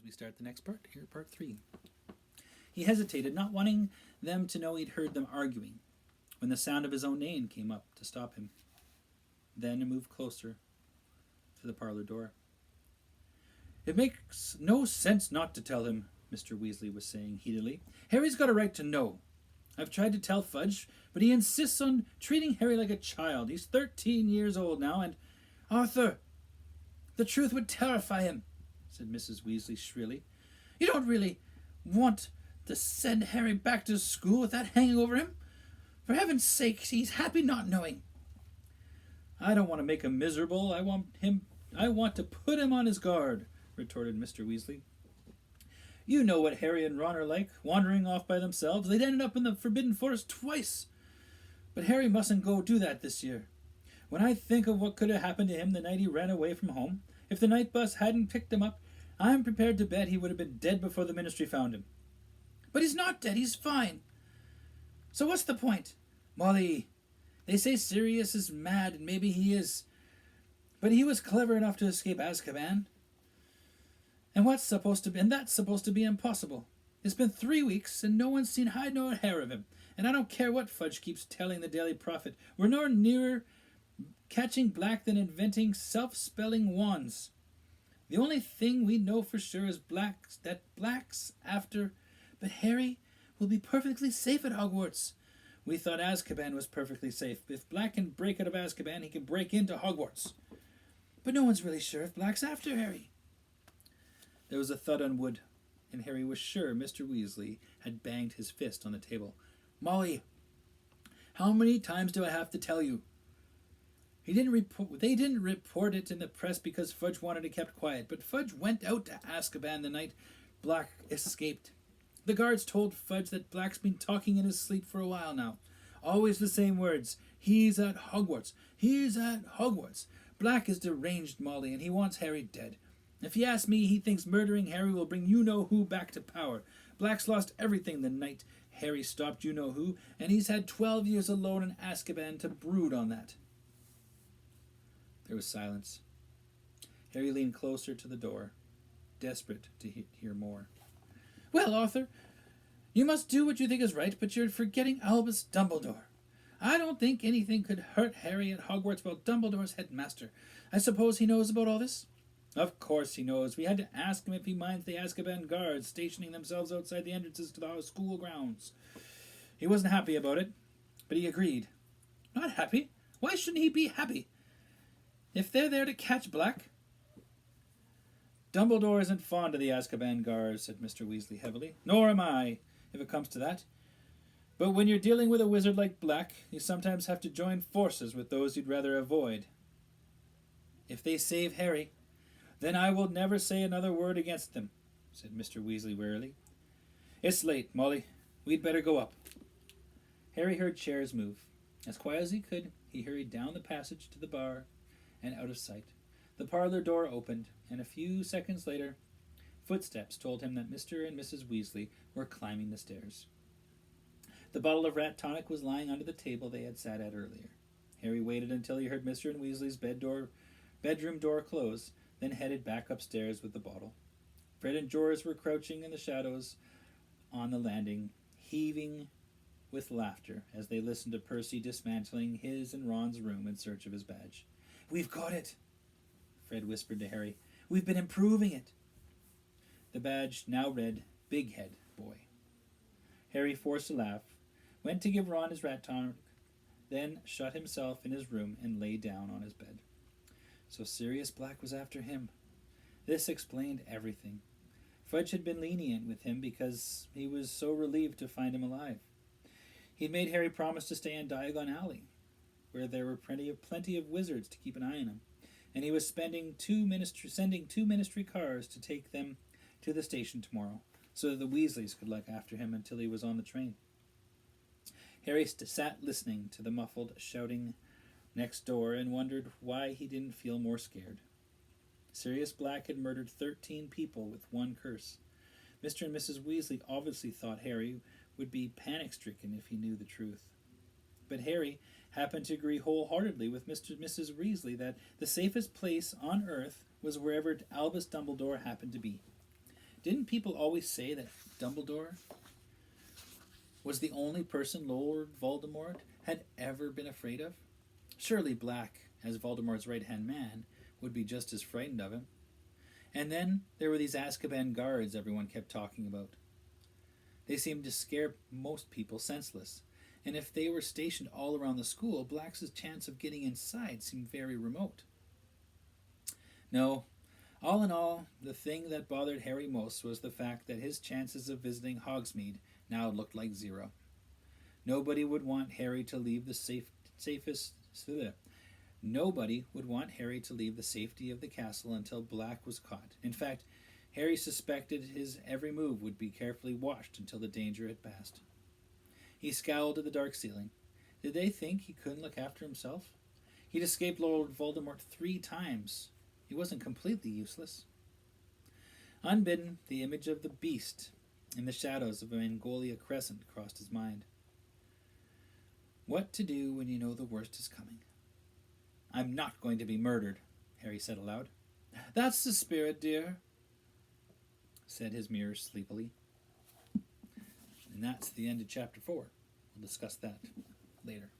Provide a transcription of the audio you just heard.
we start the next part. Here, part 3. He hesitated, not wanting them to know he'd heard them arguing, when the sound of his own name came up to stop him. Then he moved closer to the parlor door. "It makes no sense not to tell him," Mr. Weasley was saying heatedly. "Harry's got a right to know. I've tried to tell Fudge, but he insists on treating Harry like a child. He's 13 years old now, and... Arthur, the truth would terrify him," said Mrs. Weasley shrilly. "You don't really want to send Harry back to school with that hanging over him? For heaven's sake, he's happy not knowing." "I don't want to make him miserable. I want to put him on his guard," retorted Mr. Weasley. "You know what Harry and Ron are like, wandering off by themselves. They'd ended up in the Forbidden Forest twice. But Harry mustn't go do that this year. When I think of what could have happened to him the night he ran away from home, if the night bus hadn't picked him up, I'm prepared to bet he would have been dead before the Ministry found him." "But he's not dead. He's fine. So what's the point?" "Molly, they say Sirius is mad, and maybe he is. But he was clever enough to escape Azkaban. And that's supposed to be impossible. It's been 3 weeks, and no one's seen hide nor hair of him. And I don't care what Fudge keeps telling the Daily Prophet. We're no nearer catching Black than inventing self-spelling wands. The only thing we know for sure is that Black's after... But Harry will be perfectly safe at Hogwarts. We thought Azkaban was perfectly safe. If Black can break out of Azkaban, he can break into Hogwarts. But no one's really sure if Black's after Harry." There was a thud on wood, and Harry was sure Mr. Weasley had banged his fist on the table. "Molly, how many times do I have to tell you? They didn't report it in the press because Fudge wanted it kept quiet, but Fudge went out to Azkaban the night Black escaped. The guards told Fudge that Black's been talking in his sleep for a while now. Always the same words. He's at Hogwarts. He's at Hogwarts. Black is deranged, Molly, and he wants Harry dead. If you ask me, he thinks murdering Harry will bring you-know-who back to power. Black's lost everything the night Harry stopped you-know-who, and he's had 12 years alone in Azkaban to brood on that." There was silence. Harry leaned closer to the door, desperate to hear more. "Well, Arthur, you must do what you think is right, but you're forgetting Albus Dumbledore. I don't think anything could hurt Harry at Hogwarts while Dumbledore's headmaster. I suppose he knows about all this?" "Of course he knows. We had to ask him if he minds the Azkaban guards stationing themselves outside the entrances to the school grounds. He wasn't happy about it, but he agreed." "Not happy? Why shouldn't he be happy? If they're there to catch Black..." "Dumbledore isn't fond of the Azkaban guards," said Mr. Weasley heavily. "Nor am I, if it comes to that. But when you're dealing with a wizard like Black, you sometimes have to join forces with those you'd rather avoid. If they save Harry, then I will never say another word against them," said Mr. Weasley wearily. "It's late, Molly. We'd better go up." Harry heard chairs move. As quiet as he could, he hurried down the passage to the bar and out of sight. The parlor door opened, and a few seconds later, footsteps told him that Mr. and Mrs. Weasley were climbing the stairs. The bottle of rat tonic was lying under the table they had sat at earlier. Harry waited until he heard Mr. and Weasley's bedroom door close, then headed back upstairs with the bottle. Fred and George were crouching in the shadows on the landing, heaving with laughter as they listened to Percy dismantling his and Ron's room in search of his badge. "We've got it," Fred whispered to Harry. "We've been improving it." The badge now read, "Big Head Boy." Harry forced a laugh, went to give Ron his rat tonic, then shut himself in his room and lay down on his bed. So Sirius Black was after him. This explained everything. Fudge had been lenient with him because he was so relieved to find him alive. He'd made Harry promise to stay in Diagon Alley, where there were plenty of wizards to keep an eye on him, and he was sending two ministry cars to take them to the station tomorrow, so that the Weasleys could look after him until he was on the train. Harry sat listening to the muffled shouting next door and wondered why he didn't feel more scared. Sirius Black had murdered 13 people with one curse. Mr. and Mrs. Weasley obviously thought Harry would be panic-stricken if he knew the truth. But Harry happened to agree wholeheartedly with Mr. and Mrs. Weasley that the safest place on Earth was wherever Albus Dumbledore happened to be. Didn't people always say that Dumbledore was the only person Lord Voldemort had ever been afraid of? Surely Black, as Voldemort's right-hand man, would be just as frightened of him. And then there were these Azkaban guards everyone kept talking about. They seemed to scare most people senseless, and if they were stationed all around the school, Black's chance of getting inside seemed very remote. No, all in all, the thing that bothered Harry most was the fact that his chances of visiting Hogsmeade now looked like zero. Nobody would want Harry to leave the Nobody would want Harry to leave the safety of the castle until Black was caught. In fact, Harry suspected his every move would be carefully watched until the danger had passed. He scowled at the dark ceiling. Did they think he couldn't look after himself? He'd escaped Lord Voldemort 3 times. He wasn't completely useless. Unbidden, the image of the beast in the shadows of a Mongolia crescent crossed his mind. What to do when you know the worst is coming? I'm not going to be murdered, Harry said aloud. That's the spirit, dear, said his mirror sleepily. And that's the end of chapter 4. We'll discuss that later.